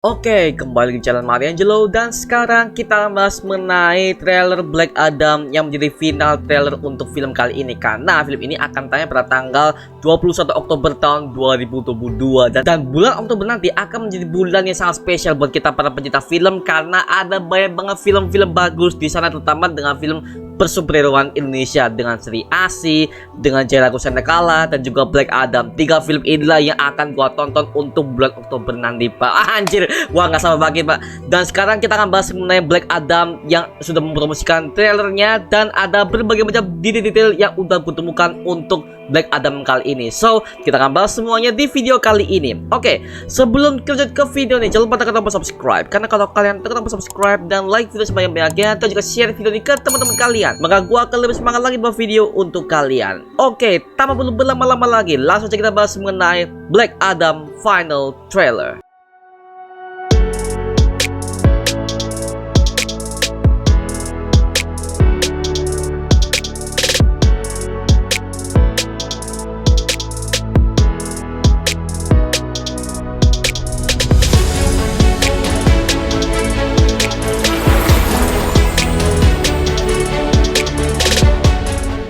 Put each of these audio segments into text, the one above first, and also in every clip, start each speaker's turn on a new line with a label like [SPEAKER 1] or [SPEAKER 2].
[SPEAKER 1] Oke, kembali di channel Mariangelo dan sekarang kita bahas mengenai trailer Black Adam yang menjadi final trailer untuk film kali ini, karena film ini akan tayang pada tanggal 21 Oktober tahun 2022 dan bulan Oktober nanti akan menjadi bulan yang sangat spesial buat kita para pencinta film karena ada banyak banget film-film bagus di sana, terutama dengan film persuperheroan Indonesia dengan Sri Asih, dengan Jairaku Sendakala dan juga Black Adam. 3 film inilah yang akan gua tonton untuk bulan Oktober nanti, Pak. Anjir, gua nggak sabar banget, Pak. Dan sekarang kita akan bahas mengenai Black Adam yang sudah mempromosikan trailernya dan ada berbagai macam detail-detail yang udah gue temukan untuk Black Adam kali ini. So, kita akan bahas semuanya di video kali ini. Oke, sebelum kita lanjut ke video nih, jangan lupa tekan tombol subscribe, karena kalau kalian tekan tombol subscribe dan like video sebanyak-banyaknya atau juga share video ini ke teman-teman kalian, maka gua akan lebih semangat lagi buat video untuk kalian. Oke, tanpa perlu berlama-lama lagi, langsung saja kita bahas mengenai Black Adam Final Trailer.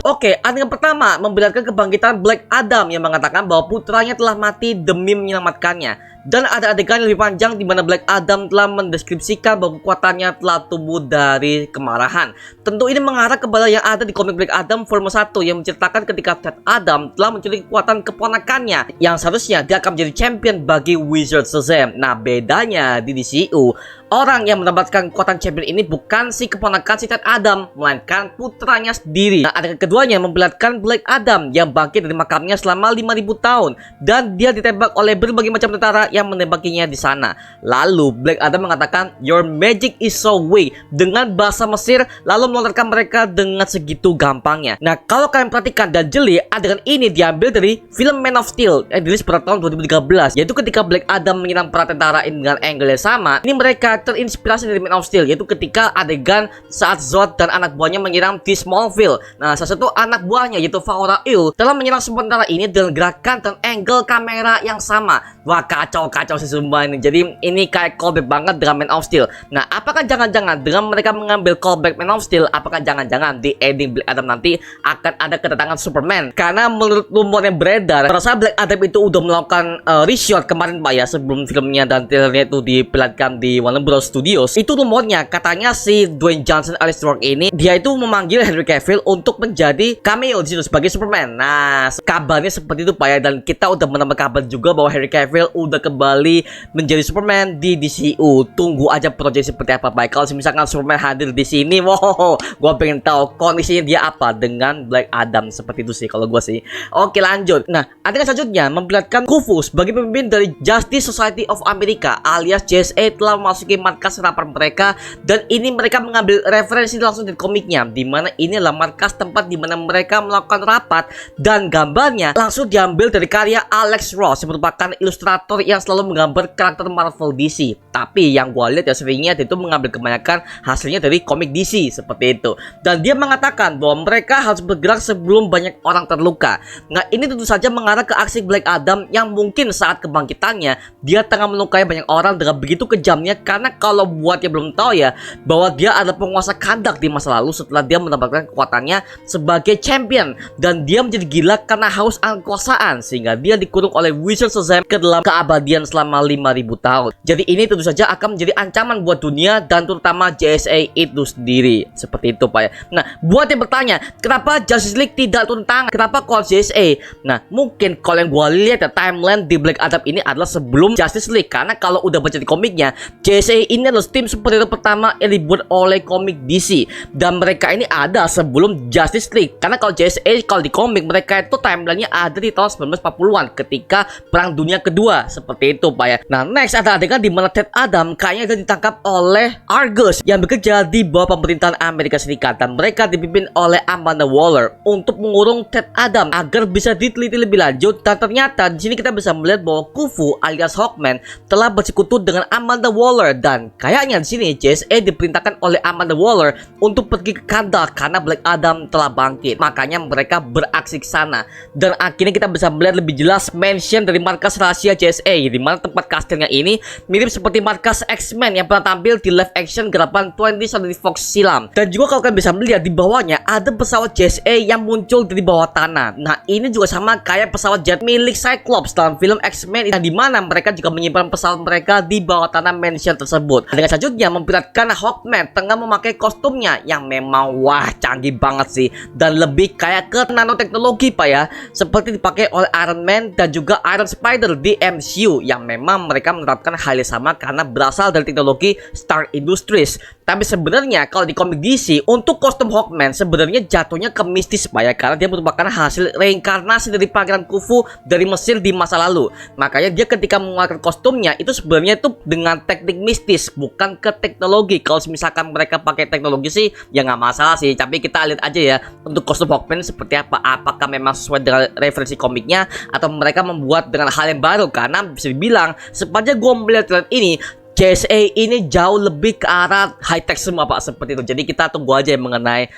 [SPEAKER 1] Oke, adegan pertama memperlihatkan kebangkitan Black Adam yang mengatakan bahwa putranya telah mati demi menyelamatkannya. Dan ada adegan yang lebih panjang di mana Black Adam telah mendeskripsikan bahwa kekuatannya telah tumbuh dari kemarahan. Tentu ini mengarah kepada yang ada di komik Black Adam volume 1 yang menceritakan ketika Ted Adam telah mencuri kekuatan keponakannya yang seharusnya dia akan menjadi champion bagi Wizard Shazam. Nah, bedanya di DCU, orang yang mendapatkan kekuatan champion ini bukan si keponakan si Ted Adam, melainkan putranya sendiri. Nah, adegan keduanya memperlihatkan Black Adam yang bangkit dari makamnya selama 5.000 tahun dan dia ditembak oleh berbagai macam tentara yang menembakinya di sana. Lalu Black Adam mengatakan, "Your magic is so weak," dengan bahasa Mesir, lalu melontarkan mereka dengan segitu gampangnya. Nah, kalau kalian perhatikan dan jeli, adegan ini diambil dari film Man of Steel yang dirilis pada tahun 2013, yaitu ketika Black Adam menyerang para tentara ini dengan angle yang sama. Ini mereka terinspirasi dari Man of Steel, yaitu ketika adegan saat Zod dan anak buahnya menyerang di Smallville. Nah, salah satu anak buahnya yaitu Faora Ul telah menyerang semua tentara ini dengan gerakan dan angle kamera yang sama. Wah, kacau sih sumpah ini. Jadi ini kayak callback banget dengan Man of Steel. Nah, apakah jangan-jangan dengan mereka mengambil callback Man of Steel, apakah jangan-jangan di ending Black Adam nanti akan ada kedatangan Superman? Karena menurut rumor yang beredar, rasa Black Adam itu udah melakukan reshoot kemarin, Pak, ya, sebelum filmnya dan trailernya itu diperlihatkan di Warner Bros Studios. Itu rumornya, katanya si Dwayne Johnson alias Rock ini, dia itu memanggil Henry Cavill untuk menjadi cameo di situ sebagai Superman. Nah, kabarnya seperti itu, Pak, ya, dan kita udah menambah kabar juga bahwa Henry Cavill udah kembali menjadi Superman di DCU. Tunggu aja proyek seperti apa, Pak. Kalau misalkan Superman hadir di sini, wow, gua pengen tahu kondisinya dia apa dengan Black Adam. Seperti itu sih kalau gua sih. Oke, lanjut. Nah, adegan selanjutnya memperlihatkan Kufu sebagai pemimpin dari Justice Society of America alias JSA telah memasuki markas rapat mereka, dan ini mereka mengambil referensi langsung dari komiknya, dimana ini adalah markas tempat dimana mereka melakukan rapat, dan gambarnya langsung diambil dari karya Alex Ross yang merupakan ilustrator yang selalu menggambar karakter Marvel DC. Tapi yang gua lihat ya seringnya itu mengambil kebanyakan hasilnya dari komik DC seperti itu. Dan dia mengatakan bahwa mereka harus bergerak sebelum banyak orang terluka. Nah, ini tentu saja mengarah ke aksi Black Adam yang mungkin saat kebangkitannya dia tengah melukai banyak orang dengan begitu kejamnya, karena kalau buat yang belum tahu ya, bahwa dia adalah penguasa Kandak di masa lalu setelah dia mendapatkan kekuatannya sebagai champion, dan dia menjadi gila karena haus kekuasaan sehingga dia dikurung oleh Wizard Shazam ke dalam keabadian selama 5.000 tahun. Jadi ini tentu saja akan menjadi ancaman buat dunia dan terutama JSA itu sendiri. Seperti itu, Pak, ya. Nah, buat yang bertanya, kenapa Justice League tidak turun tangan? Kenapa call JSA? Nah, mungkin kalau yang gua lihat ya, timeline di Black Adam ini adalah sebelum Justice League, karena kalau udah baca di komiknya, JSA ini adalah tim superhero pertama yang dibuat oleh komik DC, dan mereka ini ada sebelum Justice League. Karena kalau JSA kalau di komik mereka itu timelinenya ada di tahun 1940-an ketika Perang Dunia Kedua. Seperti itu, Pak, ya. Nah, next ada adegan di mana Ted Adam kayaknya dia ditangkap oleh Argus yang bekerja di bawah pemerintahan Amerika Serikat, dan mereka dipimpin oleh Amanda Waller untuk mengurung Ted Adam agar bisa diteliti lebih lanjut. Dan ternyata di sini kita bisa melihat bahwa Kufu alias Hawkman telah bersekutu dengan Amanda Waller, dan kayaknya di sini JSA diperintahkan oleh Amanda Waller untuk pergi ke Kandak karena Black Adam telah bangkit. Makanya mereka beraksi ke sana, dan akhirnya kita bisa melihat lebih jelas mention dari markas rahasia JSA di mana tempat kastilnya ini mirip seperti markas X-Men yang pernah tampil di live action garapan 20th Century Fox silam. Dan juga kalau kalian bisa melihat di bawahnya ada pesawat JSA yang muncul dari bawah tanah. Nah, ini juga sama kayak pesawat jet milik Cyclops dalam film X-Men, di mana mereka juga menyimpan pesawat mereka di bawah tanah mansion tersebut. Dengan selanjutnya memperlihatkan Hawkman tengah memakai kostumnya yang memang wah canggih banget sih, dan lebih kayak ke nanoteknologi pak ya, seperti dipakai oleh Iron Man dan juga Iron Spider di MCU, yang memang mereka menerapkan hal yang sama karena berasal dari teknologi Stark Industries. Tapi sebenarnya kalau di komik DC untuk kostum Hawkman sebenarnya jatuhnya ke mistis pak ya, karena dia merupakan hasil reinkarnasi dari Pangeran Khufu dari Mesir di masa lalu. Makanya dia ketika mengeluarkan kostumnya itu sebenarnya itu dengan teknik mistis, bukan ke teknologi. Kalau misalkan mereka pakai teknologi sih ya nggak masalah sih, tapi kita lihat aja ya untuk kostum Hawkman seperti apa, apakah memang sesuai dengan referensi komiknya atau mereka membuat dengan hal yang baru. Karena bisa dibilang sepanjang gue melihat trailer ini, JSA ini jauh lebih ke arah high tech semua pak, seperti itu. Jadi kita tunggu aja yang mengenai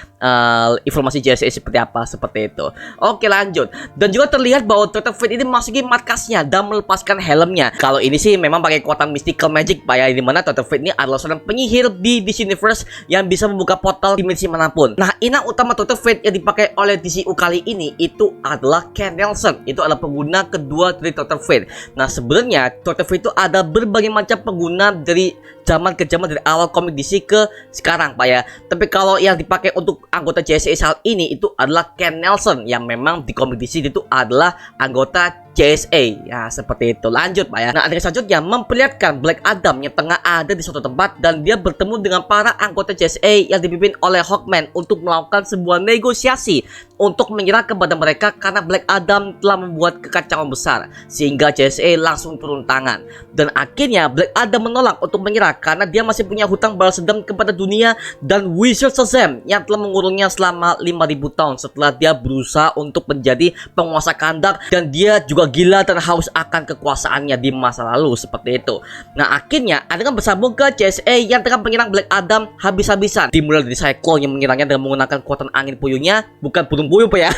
[SPEAKER 1] informasi JSA seperti apa, seperti itu. Oke lanjut. Dan juga terlihat bahwa Dr. Fate ini memasuki markasnya dan melepaskan helmnya. Kalau ini sih memang pakai kekuatan mystical magic pak ya, dimana Dr. Fate ini adalah seorang penyihir di DC Universe yang bisa membuka portal dimensi manapun. Nah, inang utama Dr. Fate yang dipakai oleh DCU kali ini itu adalah Ken Nelson. Itu adalah pengguna kedua dari Dr. Fate. Nah, sebenarnya Dr. Fate itu ada berbagai macam pengguna dari zaman ke zaman, dari awal komik DC ke sekarang pak ya. Tapi kalau yang dipakai untuk anggota JSA saat ini itu adalah Ken Nelson, yang memang di komik DC itu adalah anggota JSA ya, seperti itu. Lanjut pak ya. Nah, adegan selanjutnya memperlihatkan Black Adam yang tengah ada di suatu tempat dan dia bertemu dengan para anggota JSA yang dipimpin oleh Hawkman untuk melakukan sebuah negosiasi untuk menyerah kepada mereka karena Black Adam telah membuat kekacauan besar, sehingga JSA langsung turun tangan. Dan akhirnya Black Adam menolak untuk menyerah karena dia masih punya hutang balas dendam kepada dunia dan Wizard Shazam yang telah mengurungnya selama 5.000 tahun setelah dia berusaha untuk menjadi penguasa Kahndaq, dan dia juga gila dan haus akan kekuasaannya di masa lalu, seperti itu. Nah, akhirnya adegan bersambung ke JSA yang tengah menyerang Black Adam habis-habisan. Dimulai dari Cyclone yang menyerangnya dengan menggunakan kekuatan angin puyuhnya, bukan burung puyuh pak ya.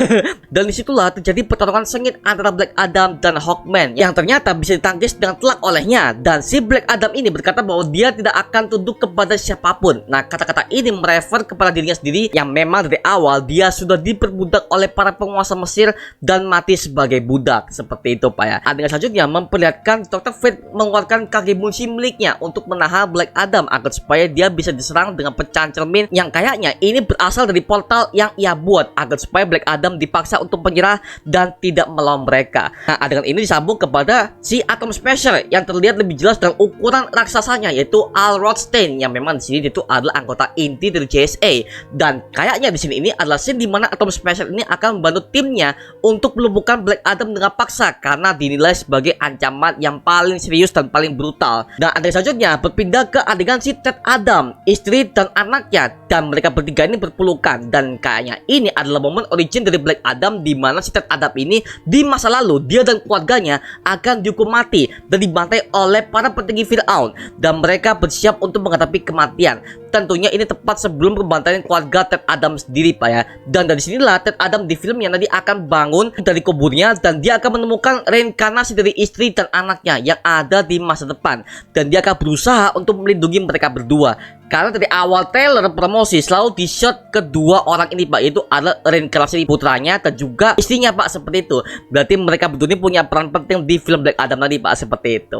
[SPEAKER 1] Dan disitulah terjadi pertarungan sengit antara Black Adam dan Hawkman yang ternyata bisa ditangkis dengan telak olehnya. Dan si Black Adam ini berkata bahwa dia tidak akan tunduk kepada siapapun. Nah, kata-kata ini merefer kepada dirinya sendiri yang memang dari awal dia sudah diperbudak oleh para penguasa Mesir dan mati sebagai budak, seperti itu pak ya. Adegan selanjutnya memperlihatkan Dr. Fate mengeluarkan kaki bunsi miliknya untuk menahan Black Adam agar supaya dia bisa diserang dengan pecahan cermin yang kayaknya ini berasal dari portal yang ia buat, agar supaya Black Adam dipaksa untuk menyerah dan tidak melawan mereka. Nah, adegan ini disambung kepada si Atom Smasher yang terlihat lebih jelas dengan ukuran raksasanya, yaitu Al Rothstein, yang memang di sini itu adalah anggota inti dari JSA. Dan kayaknya di sini ini adalah scene di mana Atom Smasher ini akan membantu timnya untuk melumpuhkan Black Adam dengan paksa karena dinilai sebagai ancaman yang paling serius dan paling brutal. Dan adegan selanjutnya berpindah ke adegan si Ted Adam, istri dan anaknya, dan mereka bertiga ini berpelukan. Dan kayaknya ini adalah momen origin dari Black Adam, di mana si Ted Adam ini di masa lalu dia dan keluarganya akan dihukum mati dan dibantai oleh para petinggi Fir'aun, dan mereka bersiap untuk menghadapi kematian. Tentunya ini tepat sebelum pembantaian keluarga Ted Adam sendiri pak ya. Dan dari sinilah Ted Adam di film yang nanti akan bangun dari kuburnya, dan dia akan menemukan reinkarnasi dari istri dan anaknya yang ada di masa depan, dan dia akan berusaha untuk melindungi mereka berdua. Karena dari awal trailer promosi selalu di shot kedua orang ini pak, itu adalah reinkarnasi putranya dan juga istrinya pak, seperti itu. Berarti mereka berdua ini punya peran penting di film Black Adam tadi pak, seperti itu.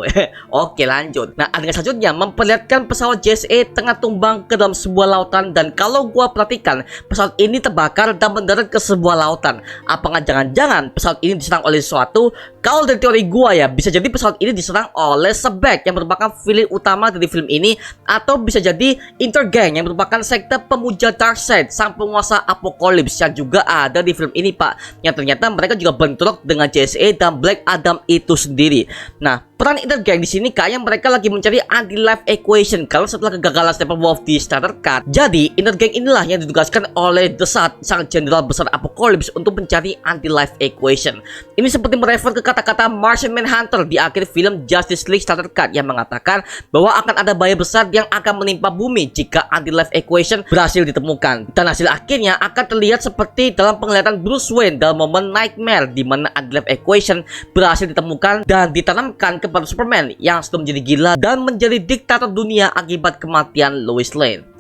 [SPEAKER 1] Oke lanjut. Nah, adegan selanjutnya memperlihatkan pesawat JSA tengah tumbang ke dalam sebuah lautan, dan kalau gua perhatikan pesawat ini terbakar dan mendarat ke sebuah lautan. Apakah jangan-jangan pesawat ini diserang oleh sesuatu? Kalau dari teori gua ya, bisa jadi pesawat ini diserang oleh Sebek yang merupakan villain utama dari film ini, atau bisa jadi Intergang yang merupakan sekte pemuja Darkseid, sang penguasa Apokalips yang juga ada di film ini pak, yang ternyata mereka juga bentrok dengan JSA dan Black Adam itu sendiri. Nah, peran Intergang di sini kayaknya mereka lagi mencari anti-life equation kalau setelah kegagalan Steppenwolf di Starter Cut. Jadi Intergang inilah yang ditugaskan oleh Desat, sang jenderal besar Apokalips, untuk mencari anti-life equation. Ini seperti merefer ke kata-kata Martian Manhunter di akhir film Justice League Starter Cut yang mengatakan bahwa akan ada bahaya besar yang akan menimpa bumi bumi jika anti-life equation berhasil ditemukan. Dan hasil akhirnya akan terlihat seperti dalam penglihatan Bruce Wayne dalam momen Nightmare, di mana anti-life equation berhasil ditemukan dan ditanamkan kepada Superman yang sudah menjadi gila dan menjadi diktator dunia akibat kematian Lois Lane.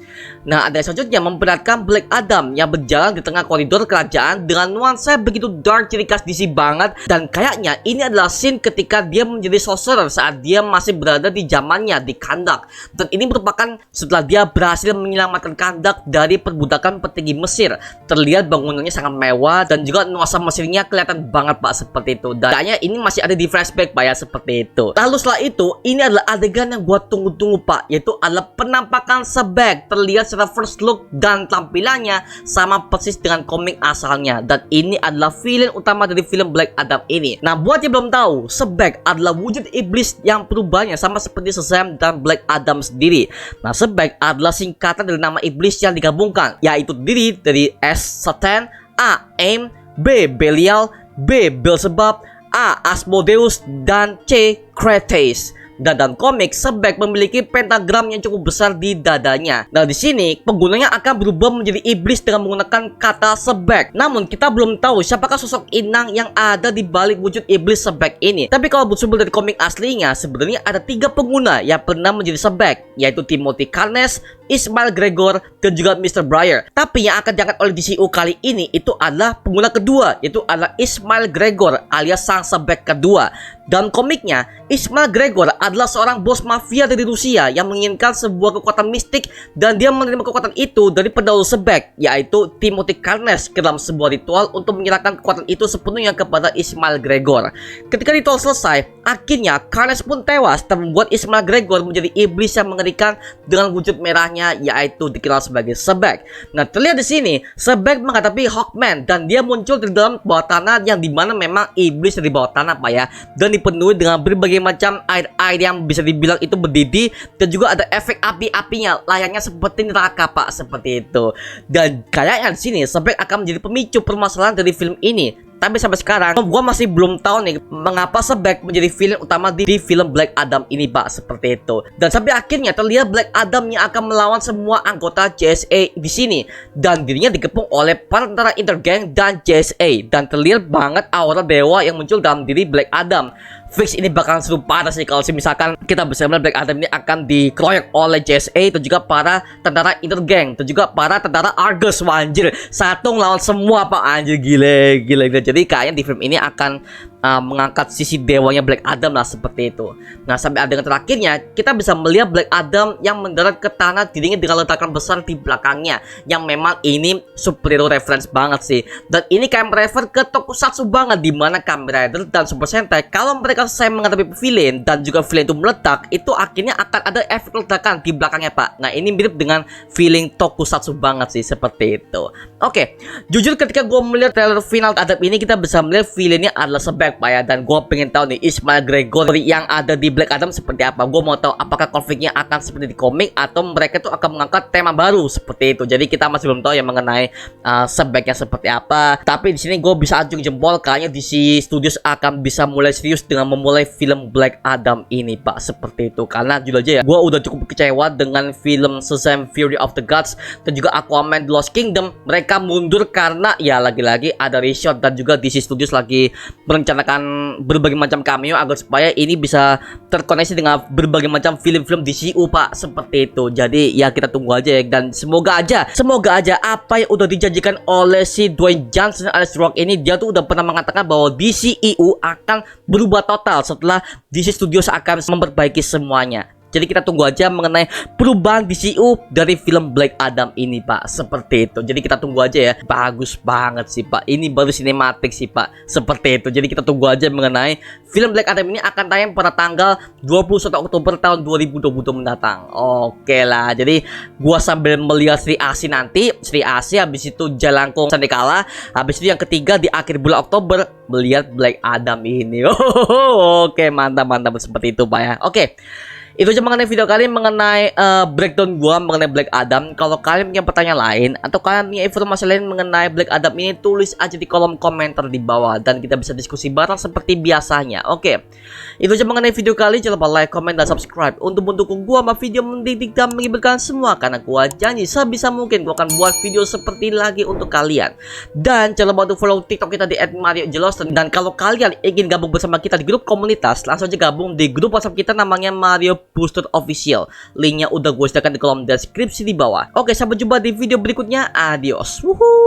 [SPEAKER 1] Nah, ada selanjutnya memperlihatkan Black Adam yang berjalan di tengah koridor kerajaan dengan nuansa begitu dark, ciri khas DC banget. Dan kayaknya ini adalah scene ketika dia menjadi sorcerer saat dia masih berada di zamannya di Kahndaq. Dan ini merupakan setelah dia berhasil menyelamatkan Kahndaq dari perbudakan petinggi Mesir. Terlihat bangunannya sangat mewah dan juga nuansa Mesirnya kelihatan banget Pak, seperti itu. Dan kayaknya ini masih ada di flashback Pak ya, seperti itu. Lalu setelah itu, ini adalah adegan yang gua tunggu-tunggu Pak, yaitu adalah penampakan Sebek. Terlihat secara first look dan tampilannya sama persis dengan komik asalnya, dan ini adalah villain utama dari film Black Adam ini. Nah, buat yang belum tahu, Sebek adalah wujud iblis yang perubahannya sama seperti Shazam dan Black Adam sendiri. Nah, Sebek adalah singkatan dari nama iblis yang digabungkan, yaitu terdiri dari S. Satan, A. Aim, B. Belial, B. Beelzebub, A. Asmodeus, dan C. Krates. Dan dalam komik, Sebek memiliki pentagram yang cukup besar di dadanya. Nah, di sini penggunanya akan berubah menjadi iblis dengan menggunakan kata Sebek. Namun kita belum tahu siapakah sosok inang yang ada di balik wujud iblis Sebek ini. Tapi kalau bersumber dari komik aslinya, sebenarnya ada 3 pengguna yang pernah menjadi Sebek, yaitu Timothy Carnes, Ismail Gregor, dan juga Mr. Briar. Tapi yang akan diangkat oleh DCU kali ini itu adalah pengguna kedua, yaitu adalah Ismail Gregor alias sang Sebek kedua. Dalam komiknya, Ismail Gregor adalah seorang bos mafia dari Rusia yang menginginkan sebuah kekuatan mistik, dan dia menerima kekuatan itu dari pendahulu Sebek, yaitu Timothy Carnes, ke dalam sebuah ritual untuk menyerahkan kekuatan itu sepenuhnya kepada Ismail Gregor. Ketika ritual selesai, akhirnya Carnes pun tewas dan membuat Ismail Gregor menjadi iblis yang mengerikan dengan wujud merahnya, yaitu dikenal sebagai Sebek. Nah, terlihat di sini Sebek menghadapi Hawkman, dan dia muncul di dalam bawah tanah yang dimana memang iblis dari bawah tanah Pak ya, dan dipenuhi dengan berbagai macam air-air yang bisa dibilang itu mendidih, dan juga ada efek api-apinya layaknya seperti neraka Pak, seperti itu. Dan kayaknya di sini Sebek akan menjadi pemicu permasalahan dari film ini. Tapi sampai sekarang gua masih belum tahu nih mengapa Sebek menjadi villain utama di film Black Adam ini Pak, seperti itu. Dan sampai akhirnya terlihat Black Adam yang akan melawan semua anggota JSA di sini, dan dirinya dikepung oleh para tentara Intergang dan JSA, dan terlihat banget aura dewa yang muncul dalam diri Black Adam. Fix ini bakalan seru parah sih kalau misalkan kita bisa melihat Black Adam ini akan dikeroyok oleh JSA dan juga para tentara Intergang dan juga para tentara Argus. Wah, anjir, satu ngelawan semua Pak, anjir, gila. Jadi kayaknya di film ini akan mengangkat sisi dewanya Black Adam lah, seperti itu. Nah, sampai adegan terakhirnya kita bisa melihat Black Adam yang mendarat ke tanah dirinya dengan ledakan besar di belakangnya, yang memang ini superhero reference banget sih. Dan ini kayak merefer ke tokusatsu banget, dimana Kamen Rider dan Super Sentai kalau mereka selesai menghadapi villain dan juga villain itu meledak, itu akhirnya akan ada efek ledakan di belakangnya Pak. Nah, ini mirip dengan feeling tokusatsu banget sih, seperti itu. Oke, jujur ketika gue melihat trailer final Adam ini, kita bisa melihat villainnya adalah Sebek Pak ya, dan gue pengen tahu nih Ismail Gregor yang ada di Black Adam seperti apa. Gue mau tahu apakah konfliknya akan seperti di komik atau mereka tuh akan mengangkat tema baru seperti itu. Jadi kita masih belum tahu yang mengenai Sebeknya seperti apa. Tapi di sini gue bisa acung jempol kayaknya DC Studios akan bisa mulai serius dengan memulai film Black Adam ini Pak, seperti itu. Karena jujur aja ya, gue udah cukup kecewa dengan film Shazam Fury of the Gods dan juga Aquaman The Lost Kingdom. Mereka mundur karena ya lagi-lagi ada reshoot, dan juga DC Studios lagi merencanakan berbagai macam cameo agar supaya ini bisa terkoneksi dengan berbagai macam film-film DCU Pak, seperti itu. Jadi ya kita tunggu aja ya, dan semoga aja apa yang udah dijanjikan oleh si Dwayne Johnson alias Rock ini, dia tuh udah pernah mengatakan bahwa DCEU akan berubah total setelah DC Studios akan memperbaiki semuanya. Jadi kita tunggu aja mengenai perubahan DCU dari film Black Adam ini Pak, seperti itu. Jadi kita tunggu aja ya. Bagus banget sih Pak, ini baru sinematik sih Pak, seperti itu. Jadi kita tunggu aja mengenai film Black Adam ini akan tayang pada tanggal 21 Oktober tahun 2022 mendatang. Oke lah, jadi gua sambil melihat Sri Asih nanti, Sri Asih, habis itu Jalangkung Sandekala, habis itu yang ketiga di akhir bulan Oktober melihat Black Adam ini. Oke, mantap seperti itu Pak ya. Oke, itu aja mengenai video kali ini mengenai breakdown gua mengenai Black Adam. Kalau kalian punya pertanyaan lain atau kalian punya informasi lain mengenai Black Adam ini, tulis aja di kolom komentar di bawah dan kita bisa diskusi bareng seperti biasanya. Oke. Itu aja mengenai video kali. Jangan lupa like, comment, dan subscribe untuk mendukung gua sama video mendidik dan mengibarkan semua. Karena gua janji sebisa mungkin gua akan buat video seperti ini lagi untuk kalian. Dan jangan lupa untuk follow TikTok kita di @MarioJelos. Dan kalau kalian ingin gabung bersama kita di grup komunitas, langsung aja gabung di grup WhatsApp kita namanya Mario Booster Official. Linknya udah gue sediakan di kolom deskripsi di bawah. Oke, sampai jumpa di video berikutnya. Adios. Wuhuu.